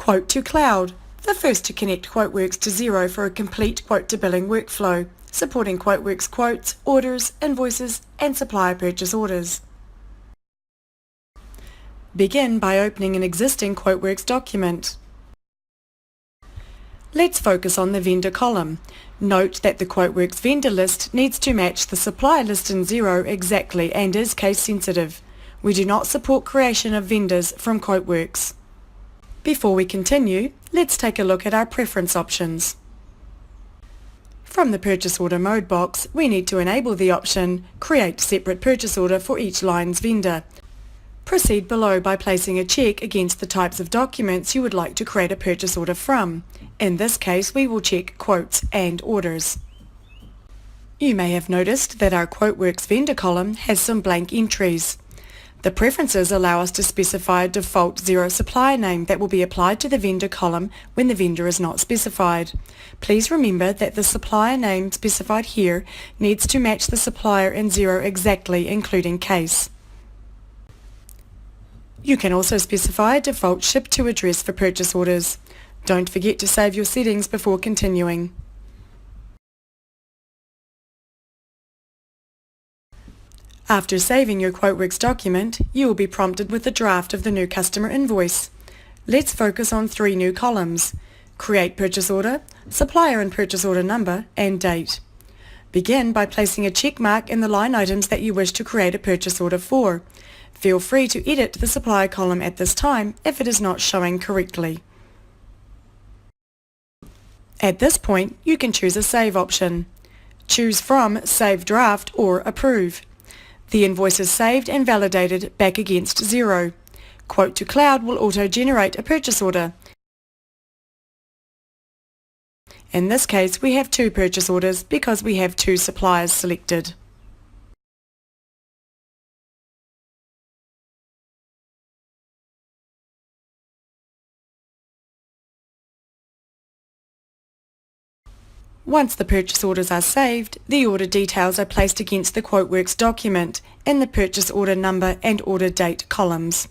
Quote to Cloud, the first to connect QuoteWerks to Xero for a complete quote-to-billing workflow, supporting QuoteWerks quotes, orders, invoices, and supplier purchase orders. Begin by opening an existing QuoteWerks document. Let's focus on the vendor column. Note that the QuoteWerks vendor list needs to match the supplier list in Xero exactly and is case sensitive. We do not support creation of vendors from QuoteWerks. Before we continue, let's take a look at our preference options. From the Purchase Order Mode box, we need to enable the option Create Separate Purchase Order for each line's vendor. Proceed below by placing a check against the types of documents you would like to create a purchase order from. In this case, we will check Quotes and Orders. You may have noticed that our QuoteWerks vendor column has some blank entries. The preferences allow us to specify a default Xero supplier name that will be applied to the vendor column when the vendor is not specified. Please remember that the supplier name specified here needs to match the supplier in Xero exactly, including case. You can also specify a default ship to address for purchase orders. Don't forget to save your settings before continuing. After saving your QuoteWerks document, you will be prompted with a draft of the new customer invoice. Let's focus on three new columns: Create Purchase Order, Supplier and Purchase Order Number, and Date. Begin by placing a check mark in the line items that you wish to create a purchase order for. Feel free to edit the supplier column at this time if it is not showing correctly. At this point, you can choose a Save option. Choose from Save Draft or Approve. The invoice is saved and validated back against Xero. Quote to Cloud will auto-generate a purchase order. In this case, we have two purchase orders because we have two suppliers selected. Once the purchase orders are saved, the order details are placed against the QuoteWerks document in the Purchase Order Number and Order Date columns.